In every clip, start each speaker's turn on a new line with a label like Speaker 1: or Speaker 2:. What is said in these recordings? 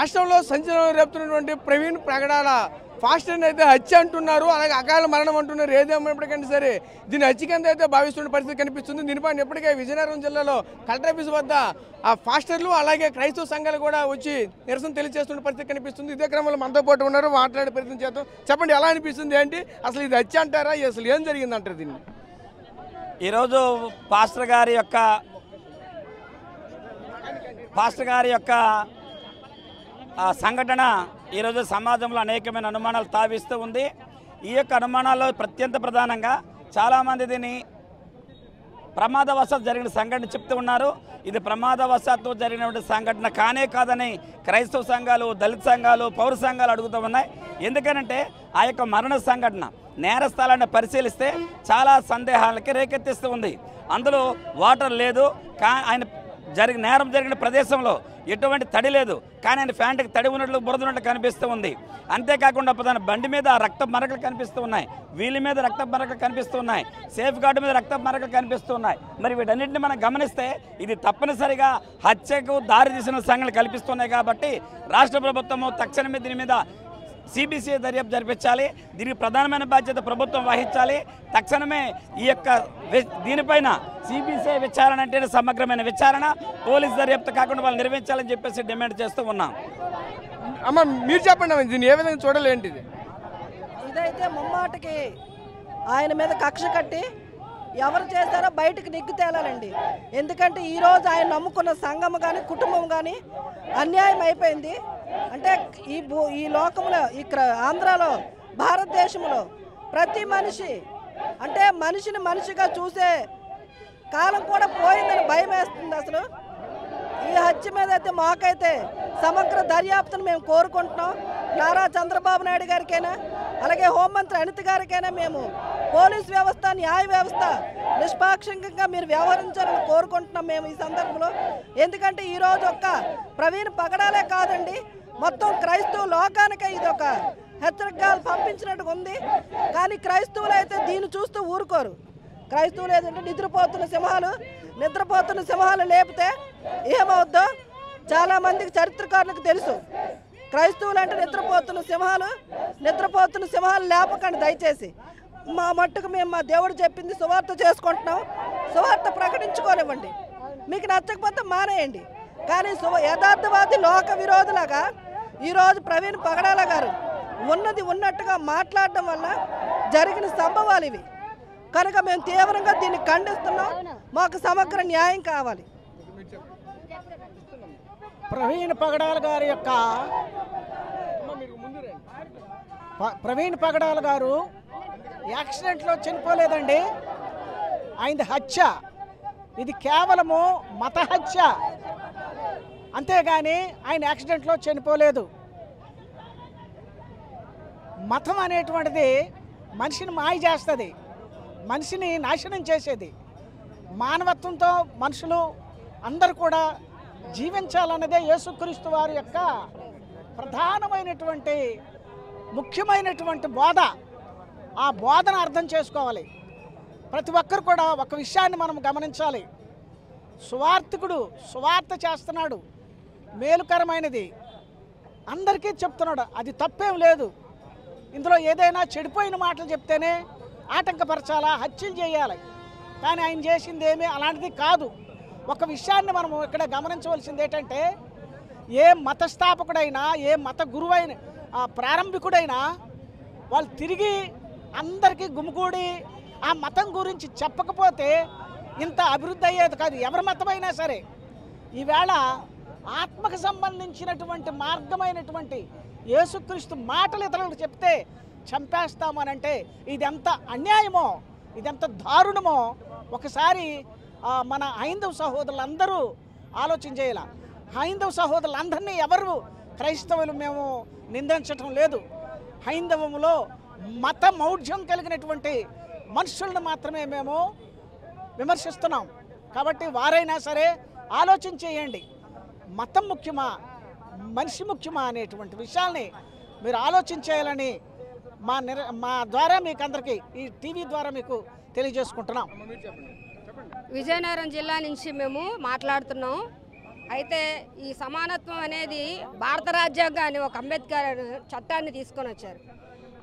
Speaker 1: రాష్ట్రంలో సంచలనం రేపుతున్నటువంటి ప్రవీణ్ ప్రగడాల ఫాస్టర్ అయితే హత్య అంటున్నారు, అలాగే అకాల మరణం అంటున్నారు. ఏదేమైనప్పటికైనా సరే దీని హత్య కింద అయితే భావిస్తున్న పరిస్థితి కనిపిస్తుంది. దీనిపైన ఇప్పటికే విజయనగరం జిల్లాలో కలెక్టర్ ఆఫీస్ వద్ద ఆ ఫాస్టర్లు అలాగే క్రైస్తవ సంఘాలు కూడా వచ్చి నిరసన తెలియజేస్తున్న పరిస్థితి కనిపిస్తుంది. ఇదే క్రమంలో మనతో పాటు ఉన్నారు, మాట్లాడే ప్రయత్నం చేద్దాం. చెప్పండి, ఎలా అనిపిస్తుంది, ఏంటి అసలు ఇది హత్య అంటారా, అసలు ఏం జరిగింది అంటారు దీన్ని?
Speaker 2: ఈరోజు పాస్టర్ గారి యొక్క సంఘటన ఈరోజు సమాజంలో అనేకమైన అనుమానాలు తావిస్తూ ఉంది. ఈ యొక్క అనుమానాల్లో అత్యంత ప్రధానంగా చాలామంది దీన్ని ప్రమాదవశాత్తు జరిగిన సంఘటన చెప్తూ ఉన్నారు. ఇది ప్రమాదవశాత్తు జరిగినటువంటి సంఘటన కానే కాదని క్రైస్తవ సంఘాలు, దళిత సంఘాలు, పౌర సంఘాలు అడుగుతూ ఉన్నాయి. ఎందుకనంటే ఆ యొక్క మరణ సంఘటన నేర స్థలాన్ని పరిశీలిస్తే చాలా సందేహాలకి రేకెత్తిస్తూ ఉంది. అందులో వాటర్ లేదు, ఆయన నేరం జరిగిన ప్రదేశంలో ఎటువంటి తడి లేదు, కానీ ఆయన ఫ్యాంట్కి తడి ఉన్నట్లు బురద ఉన్నట్లు కనిపిస్తూ ఉంది. అంతేకాకుండా తన బండి మీద రక్త మరకలు కనిపిస్తూ ఉన్నాయి, వీళ్ళ మీద రక్త మరకలు కనిపిస్తూ ఉన్నాయి, సేఫ్ గార్డు మీద రక్త మరకలు కనిపిస్తూ ఉన్నాయి. మరి వీటన్నింటినీ మనం గమనిస్తే ఇది తప్పనిసరిగా హత్యకు దారి తీసిన సంఘటనలు కల్పిస్తున్నాయి. కాబట్టి రాష్ట్ర ప్రభుత్వము తక్షణమే దీని మీద సిబిసిఐ దర్యాప్తు జరిపించాలి. దీనికి ప్రధానమైన బాధ్యత ప్రభుత్వం వహించాలి. తక్షణమే ఈ యొక్క దీనిపైన సిబిసిఐ విచారణ అంటే సమగ్రమైన విచారణ, పోలీస్ దర్యాప్తు కాకుండా వాళ్ళు నిర్వహించాలని చెప్పేసి డిమాండ్ చేస్తూ ఉన్నాం.
Speaker 1: అమ్మ మీరు చెప్పండి, దీన్ని ఏ విధంగా చూడాలేంటి?
Speaker 3: ఇదైతే ముమ్మాటికి ఆయన మీద కక్ష కట్టి ఎవరు చేస్తారో బయటకు నిగ్గు తేలాలండి. ఎందుకంటే ఈరోజు ఆయన నమ్ముకున్న సంఘం కానీ కుటుంబం కానీ అన్యాయం అయిపోయింది. అంటే ఈ లోకంలో ఇక్కడ ఆంధ్రాలో భారతదేశంలో ప్రతి మనిషి అంటే మనిషిని మనిషిగా చూసే కాలం కూడా పోయిందని భయం వేస్తుంది. అసలు ఈ హత్య మీద అయితే మాకైతే సమగ్ర దర్యాప్తును మేము కోరుకుంటున్నాం. నారా చంద్రబాబు నాయుడు గారికైనా అలాగే హోంమంత్రి అనిత గారికైనా మేము పోలీస్ వ్యవస్థ, న్యాయ వ్యవస్థ నిష్పాక్షికంగా మీరు వ్యవహరించాలని కోరుకుంటున్నాం మేము ఈ సందర్భంలో. ఎందుకంటే ఈరోజు ఒక్క ప్రవీణ్ పగడాలే కాదండి, మొత్తం క్రైస్తవ లోకానికే ఇది ఒక హెచ్చరికగా పంపించినట్టుగా ఉంది. కానీ క్రైస్తవులు అయితే దీన్ని చూస్తూ ఊరుకోరు. క్రైస్తవులు ఏదంటే నిద్రపోతున్న సింహాలు లేపితే ఏమవుద్దో చాలామందికి చరిత్రకారులకు తెలుసు. క్రైస్తవులు అంటే నిద్రపోతున్న సింహాలు లేపకండి దయచేసి. మా మట్టుకు మేము మా దేవుడు చెప్పింది సువార్త చేసుకుంటున్నాం, సువార్త ప్రకటించుకోనివ్వండి. మీకు నచ్చకపోతే మానేయండి. కానీ యథార్థవాది లోక విరోధులాగా ఈరోజు ప్రవీణ్ పగడాల గారు ఉన్నది ఉన్నట్టుగా మాట్లాడడం వల్ల జరిగిన సంభవాలు ఇవి. కనుక మేము తీవ్రంగా దీన్ని ఖండిస్తున్నాం. మాకు సమగ్ర న్యాయం కావాలి.
Speaker 4: ప్రవీణ్ పగడాల గారు యాక్సిడెంట్లో చనిపోలేదండి, ఆయనది హత్య. ఇది కేవలము మత హత్య, అంతేగాని ఆయన యాక్సిడెంట్లో చనిపోలేదు. మతం అనేటువంటిది మనిషిని మాయ చేస్తుంది, మనిషిని నాశనం చేసేది. మానవత్వంతో మనుషులు అందరూ కూడా జీవించాలన్నదే యేసుక్రీస్తు వారి యొక్క ప్రధానమైనటువంటి ముఖ్యమైనటువంటి బోధ. ఆ బోధన అర్థం చేసుకోవాలి. ప్రతి ఒక్కరు కూడా ఒక విషయాన్ని మనం గమనించాలి. సువార్తికుడు సువార్త చేస్తున్నాడు, మేలుకరమైనది అందరికీ చెప్తున్నాడు, అది తప్పేం లేదు. ఇందులో ఏదైనా చెడిపోయిన మాటలు చెప్తేనే ఆటంకపరచాలా, హత్యలు చేయాలి. కానీ ఆయన చేసింది ఏమీ అలాంటిది కాదు. ఒక విషయాన్ని మనము ఇక్కడ గమనించవలసింది ఏంటంటే, ఏ మతస్థాపకుడైనా, ఏ మత గురువైన ప్రారంభికుడైనా వాళ్ళు తిరిగి అందరికీ గుమిగూడి ఆ మతం గురించి చెప్పకపోతే ఇంత అభివృద్ధి అయ్యేది కాదు, ఎవరి మతమైనా సరే. ఈవేళ ఆత్మకు సంబంధించినటువంటి మార్గమైనటువంటి యేసుక్రీస్తు మాటలు ఇతరులకు చెప్తే చంపేస్తామనంటే ఇది ఎంత అన్యాయమో, ఇది ఎంత దారుణమో ఒకసారి మన హైందవ సహోదరులందరూ ఆలోచన చేయాలి. హైందవ సహోదరులందరినీ ఎవరు క్రైస్తవులు మేము నిందించటం లేదు. హైందవంలో మత మౌఢ్యం కలిగినటువంటి మనుషులను మాత్రమే మేము విమర్శిస్తున్నాం. కాబట్టి వారైనా సరే ఆలోచన చేయండి, మతం ముఖ్యమా మనిషి ముఖ్యమా అనేటువంటి విషయాల్ని మీరు ఆలోచన చేయాలని మా ద్వారా మీకు అందరికీ ఈ టీవీ ద్వారా మీకు తెలియజేసుకుంటున్నాం.
Speaker 5: విజయనగరం జిల్లా నుంచి మేము మాట్లాడుతున్నాం. అయితే ఈ సమానత్వం అనేది భారత రాజ్యాంగాన్ని ఒక అంబేద్కర్ చట్టాన్ని తీసుకొని వచ్చారు.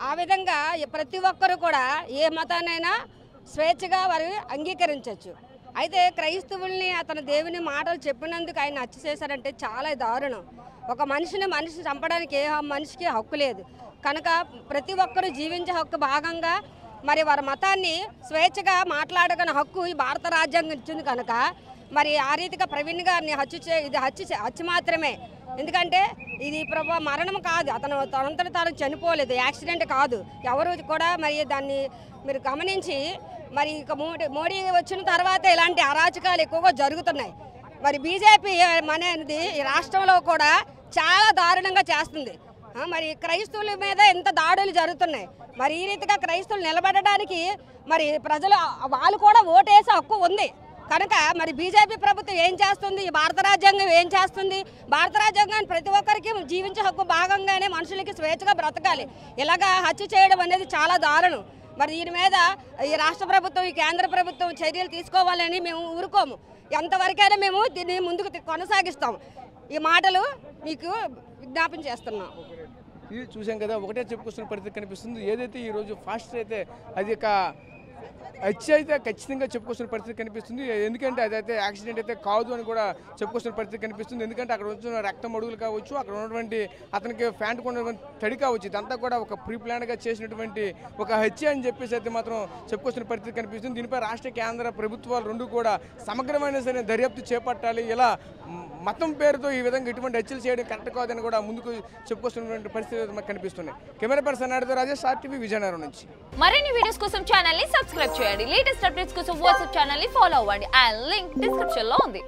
Speaker 5: ఆ విధంగా ప్రతి ఒక్కరు కూడా ఏ మతాన్నైనా స్వేచ్ఛగా వారు అంగీకరించవచ్చు. అయితే క్రైస్తవుల్ని అతను దేవుని మాటలు చెప్పినందుకు ఆయన హత్య చేశారంటే చాలా దారుణం. ఒక మనిషి చంపడానికి ఏ మనిషికి హక్కు లేదు కనుక ప్రతి ఒక్కరూ జీవించే హక్కు భాగంగా మరి వారి మతాన్ని స్వేచ్ఛగా మాట్లాడుకునే హక్కు ఈ భారత రాజ్యాంగం ఇచ్చింది కనుక మరి ఆ రీతిగా ప్రవీణ్ గారిని హత్య మాత్రమే. ఎందుకంటే ఇది మరణం కాదు, అతను తనంతట తాను చనిపోలేదు, యాక్సిడెంట్ కాదు. ఎవరు కూడా మరి దాన్ని మీరు గమనించి మరి ఇక మోడీ వచ్చిన తర్వాత ఇలాంటి అరాచకాలు ఎక్కువగా జరుగుతున్నాయి. మరి బీజేపీ అనేది ఈ రాష్ట్రంలో కూడా చాలా దారుణంగా చేస్తుంది. మరి క్రైస్తవుల మీద ఎంత దాడులు జరుగుతున్నాయి. మరి ఈ రీతిగా క్రైస్తవులు నిలబడడానికి మరి ప్రజలు వాళ్ళు కూడా ఓటేసే హక్కు ఉంది కనుక మరి బీజేపీ ప్రభుత్వం ఏం చేస్తుంది, భారత రాజ్యాంగం ఏం చేస్తుంది? భారత రాజ్యాంగాన్ని ప్రతి ఒక్కరికి జీవించే హక్కు భాగంగానే మనుషులకి స్వేచ్ఛగా బ్రతకాలి. ఇలాగా హత్య చేయడం అనేది చాలా దారుణం. మరి దీని మీద ఈ రాష్ట్ర ప్రభుత్వం ఈ కేంద్ర ప్రభుత్వం చర్యలు తీసుకోవాలని మేము ఊరుకోము. ఎంతవరకైనా మేము దీన్ని ముందుకు కొనసాగిస్తాం. ఈ మాటలు మీకు విజ్ఞాపన చేస్తున్నాం.
Speaker 1: ఇది చూసాం కదా, ఒకటే చెప్పుకొస్తున్న పరిస్థితి కనిపిస్తుంది. ఏదైతే ఈరోజు ఫాస్ట్ అయితే అది ఒక హత్య అయితే ఖచ్చితంగా చెప్పుకొస్తున్న పరిస్థితి కనిపిస్తుంది. ఎందుకంటే అదైతే యాక్సిడెంట్ అయితే కాదు అని కూడా చెప్పుకొస్తున్న పరిస్థితి కనిపిస్తుంది. ఎందుకంటే అక్కడ వచ్చిన రక్తం అడుగులు కావచ్చు, అక్కడ ఉన్నటువంటి అతనికి ఫ్యాంట్ కొన్నటువంటి తడి కావచ్చు, ఇదంతా కూడా ఒక ప్రీ ప్లాన్గా చేసినటువంటి ఒక హత్య అని చెప్పేసి అయితే మాత్రం చెప్పుకొస్తున్న పరిస్థితి కనిపిస్తుంది. దీనిపై రాష్ట్ర కేంద్ర ప్రభుత్వాలు రెండు కూడా సమగ్రమైన సరే దర్యాప్తు చేపట్టాలి. ఇలా మతం పేరుతో ఈ విధంగా ఇటువంటి హత్యలు చేయడం కరెక్ట్ కాదని కూడా ముందుకు చెప్పుకొస్తున్నటువంటి పరిస్థితి మాకు కనిపిస్తున్నాయి. కెమెరా పర్సన్ నాయుడుతో రాజేష్, RTV విజయనగరం నుంచి.
Speaker 6: మరిన్ని వీడియోస్ కోసం ఛానల్ ని సబ్స్క్రైబ్ చేయండి. లేటెస్ట్ అప్డేట్స్ కోసం వాట్సాప్ ఛానల్ ని ఫాలో అవ్వండి. ఆ లింక్ డిస్క్రిప్షన్ లో ఉంది.